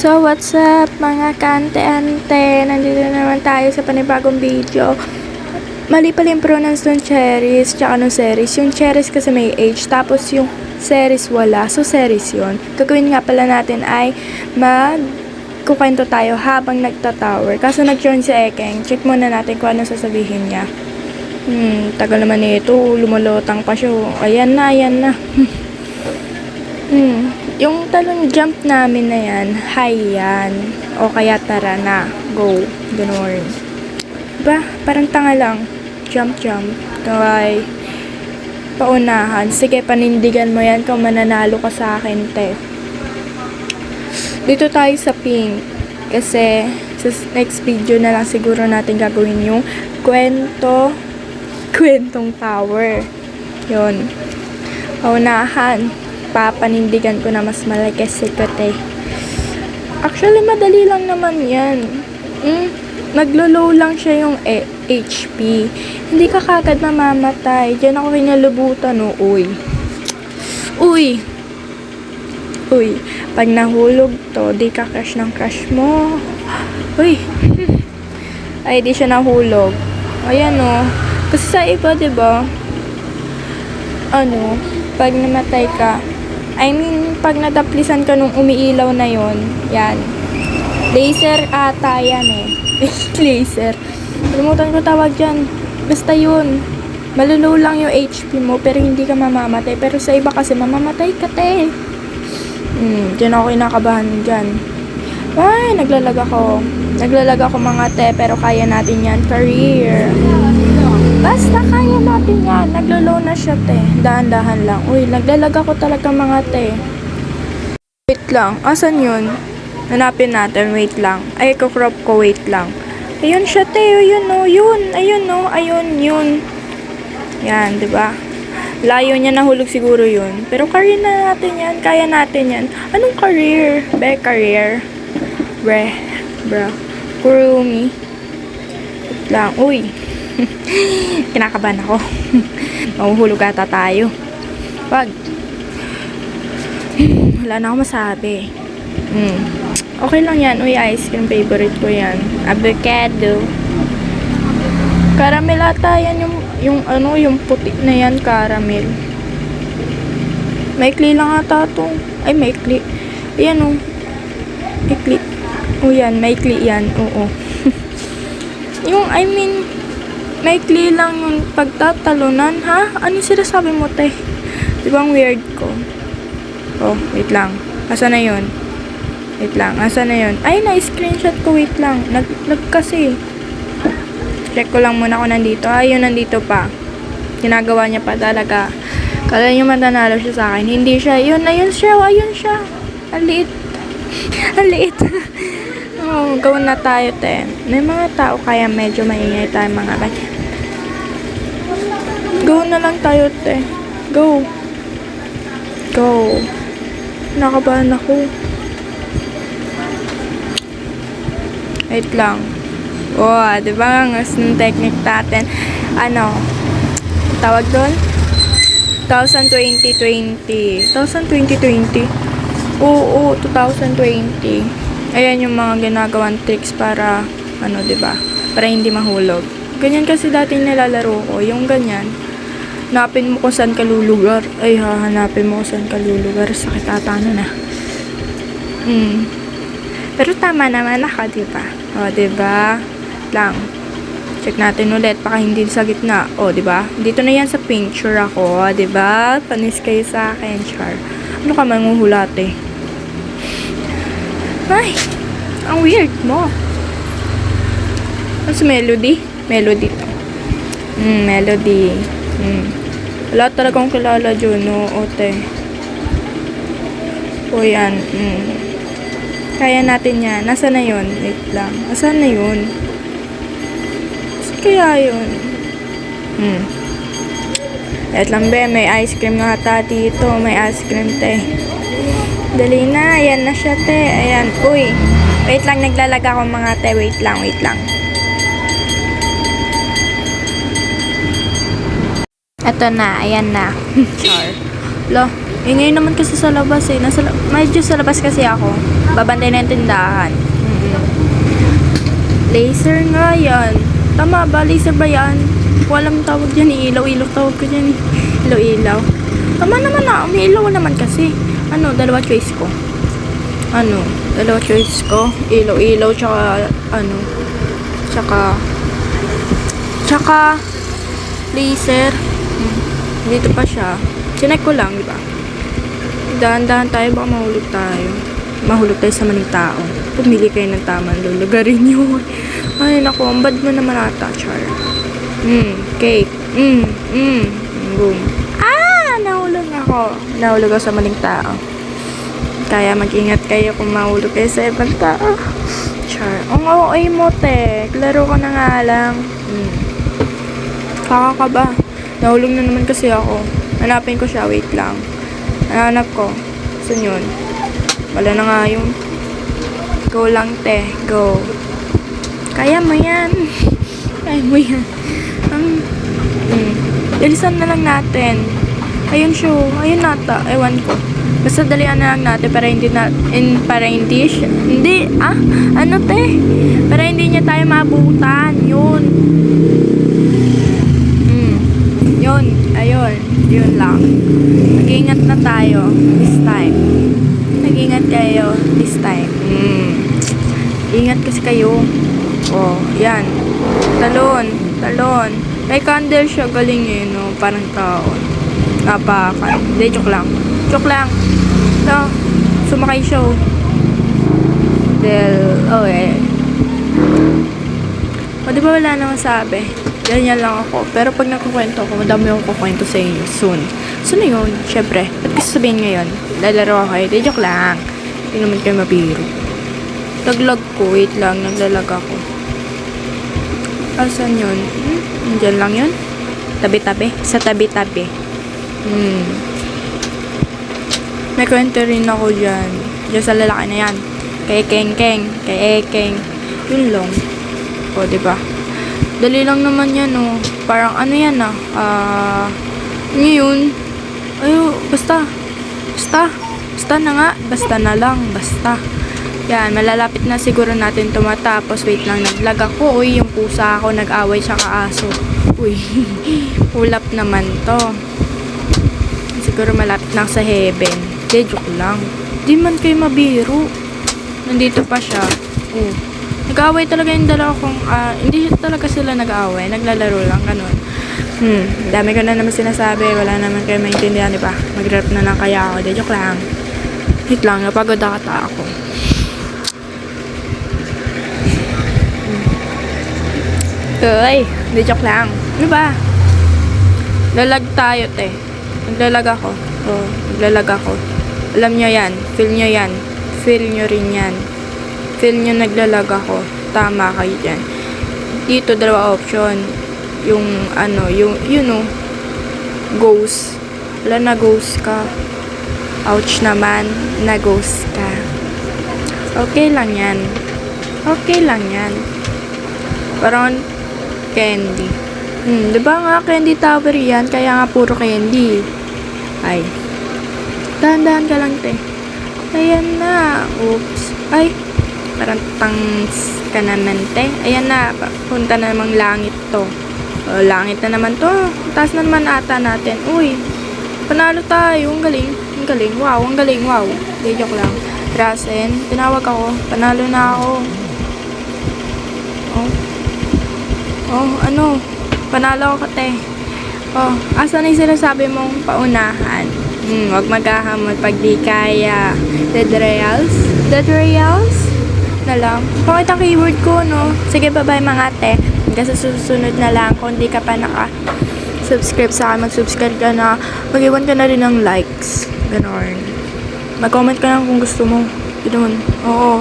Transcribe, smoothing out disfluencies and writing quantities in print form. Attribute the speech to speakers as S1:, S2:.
S1: So, what's up mga kante-ante? Nandito naman tayo sa panibagong video. Mali pala yung pronounce ng cherries tsaka ng series. Yung cherries kasi may H, tapos yung series wala. So, series yun. Gagawin nga pala natin ay kukwento tayo habang nagtatower. Kaso nag-join si Ekeng. Check muna natin kung ano sasabihin niya. Tagal naman ito. Lumulutang pa siya. Ayan na, ayan na. Yung talong jump namin na yan, high yan. O kaya tara na, go. Ganun. Diba? Parang tanga lang. Jump. Kaway. Paunahan. Sige, panindigan mo yan kung mananalo ka sa akin, te. Dito tayo sa pink. Kasi, sa next video na lang siguro natin gagawin yung kwentong tower. Yun. Paunahan. Papanindigan ko na mas malaki sikot eh. Actually, madali lang naman yan. Naglo-low lang siya yung HP. Hindi ka kagad mamamatay. Diyan ako kinalubutan, oh. Uy. Pag nahulog to, di ka crush ng crush mo. Uy. Ay, di siya nahulog. Ayan, oh. Kasi sa iba, diba? Pag namatay ka, pag nadaplisan ka nung umiilaw na yon, yan. Laser ata yan eh. Laser. Kalimutan ko tawag dyan. Basta yun. Maluluw lang yung HP mo, pero hindi ka mamamatay. Pero sa iba kasi, mamamatay ka, te. Dyan ako kinakabahan dyan. Ay, naglalag ako mga te, pero kaya natin yan. Career. Basta kaya natin yan. Naglo-low na siya, te. Dahan-dahan lang. Uy, naglalag ako talaga mga te. Wait lang. Asan yun? Hanapin natin. Wait lang. Ay, kukrop ko. Wait lang. Ayun siya, te. Ayun, no. Yun. Ayun, no. Ayun, yun. Yan, diba? Layo niya, nahulog siguro yun. Pero career na natin yan. Kaya natin yan. Anong career? Career. Bro. Kurumi. Wait lang. Uy. Kinakabahan ako. Mahuhulog ata tayo. Wag. Wala na ako masabi. Okay lang yan. Uy, ice cream. Favorite ko yan. Avocado. Caramel ata yan. Yung puti na yan. Caramel. Maikli lang ata to. Ay, maikli. Ayan o. Maikli. O yan. Maikli yan. Oo. Maikli lang yung pagtatalunan, ha? Ano sinasabi mo, te? Diba ang weird ko? Oh, wait lang. Asa na yun? Wait lang. Asa na yun? Ay, na-screenshot ko. Wait lang. Nag kasi. Check ko lang muna kung nandito. Ay, yun, nandito pa. Ginagawa niya pa talaga. Kala niyo mananalo siya sa akin. Hindi siya. Ayun siya. Ang liit. Ang liit. Oh, gawin na tayo, te. May mga tao kaya medyo maingay tayo mga ganyan. Go na lang tayo, te. Go. Nakabahan ako. Wait lang. Oh, diba? Ang ng technique natin. Tawag doon? 2020. Oo, 2020. Ayan yung mga ginagawang tricks para, diba? Para hindi mahulog. Ganyan kasi dati nilalaro ko. Yung ganyan. Hanapin mo kung saan ka lulugar. Ay, hahanapin mo kung saan ka lulugar. Sakit ata na. Pero tama naman ako, diba? O, diba? Lang. Check natin ulit. Baka hindi sa gitna. O, diba? Dito na yan sa pink. Sure ako. O, diba? Panis kayo sa akin, char. Ano ka manguhulate? Ay, ang weird mo. Ano si Melody? Melody to. Melody. Wala talagang kilala dyan, no? Ote. O yan. Kaya natin yan. Nasaan na yun? Wait lang. Nasaan na yun? Saan kaya yun? Wait lang, be. May ice cream nga ata dito. May ice cream, te. Dali na. Ayan na siya, te. Ayan. Uy. Wait lang. Naglalaga ako mga te. Wait lang. Ito na. Ayan na. Char. Lo. Ngayon naman kasi sa labas eh. Medyo sa labas kasi ako. Babantay na yung tindahan. Laser nga yan. Tama ba? Laser ba yan? Kung alam tawag dyan eh. Ilaw-ilaw tawag ko dyan eh. Ilaw-ilaw. Tama naman na. Umiilaw naman kasi. Ano, dalawa choice ko. Dalawa choice ko. Ilaw-ilaw tsaka tsaka laser. Dito pa siya. Chinek ko lang, di ba? Dahan-dahan tayo, baka mahulog tayo. Mahulog tayo sa maling tao. Pumili kayo ng tamang lulugarin yun. Ay, naku, ang bad mo naman ata, Char. Cake. Boom. Nahulog ako. Nahulog ako sa maling tao. Kaya mag-ingat kayo kung mahulog kayo sa ibang tao. Char. Ang OA mo, te. Klaro ka na nga lang. Kaka ka ba? Nahulog na naman kasi ako. Hanapin ko siya. Wait lang. Hanap ko. Saan yun? Wala na nga yun. Go lang, te. Go. Kaya mo yan. Kaya mo yan. Dalisan na lang natin. Ayun siya. Ayun nata. Ewan ko. Basta dalian na lang natin para hindi ano te? Para hindi niya tayo maabutan. Yun. Yun. Ayun. Yun lang. Mag-ingat na tayo. This time. Mag-ingat kayo. This time. Ingat kasi kayo. Oh, yan. Talon. May candle siya. Galing eh, no? Parang taon. Napakan. Hindi, joke lang. No, sumakay siya. O, di ba wala namang sabi? Ganyan lang ako. Pero pag nagkukwento ako, madami akong kukwento sa inyo soon. So na yun, syempre. Ba't kasi sabihin ngayon? Lalaro ako kayo. Di, joke lang. Hindi naman kayo mabiro. Naglag ko. Wait lang, naglalag ako. Asan yun? Diyan lang yun? Tabi-tabi? Sa tabi-tabi. May kwento rin ako dyan. Diyan sa lalaki na yan. Kay Keng. Kay Ekeng. Yun lang. O, diba? Dali lang naman yan, oh. Parang ano yan, ngayon. Basta na nga. Basta na lang. Basta. Yan, malalapit na siguro natin tumatapos. Wait lang, naglag ako. Uy, yung pusa ako nag-away tsaka aso. Uy, ulap naman to. Siguro malapit na sa heaven. Di, joke lang. Di man kayo mabiro. Nandito pa siya. Nag-aaway talaga yung dalawa kong, hindi talaga sila nag-aaway. Naglalaro lang, ganun. Dami ko na naman sinasabi. Wala naman kayo maintindihan, di ba? Mag-rap na lang kaya ako. Di, joke lang. Wait lang, napagod ata ako. Uy, di, joke lang. Ano ba? Lalag tayo, te. Naglalag ako. Naglalag ako. Alam nyo yan. Feel nyo yan. Feel nyo rin yan. Feel nyo naglalag ako. Tama kayo dyan. Dito, dalawa option. Yung, ghost. Wala, na ghost ka. Ouch naman. Na ghost ka. Okay lang yan. Parang candy. Diba nga candy tower yan? Kaya nga puro candy. Ay. Dahan-dahan ka lang, te. Ayan na. Oops. Ay. Parang tangs ka naman, te. Ayan na. Punta na namang langit to. Langit na naman to. Taas na naman ata natin. Uy. Panalo tayo. Ang galing. Wow. Ang galing. Wow. Di, joke lang. Rasen. Tinawag ako. Panalo na ako. Ano? Panalo ako, te. Asa na yung sinasabi mong paunahan? Huwag maghahamon pag di kaya. Dead Reals? Na lang. Pakita keyword ko, no? Sige, bye-bye mga te. Hanggang sa susunod na lang. Kung di ka pa naka-subscribe sa akin, mag-subscribe ka na. Mag-iwan ka na rin ng likes. Ganon. Mag-comment ka lang kung gusto mo. Ganon. Oo.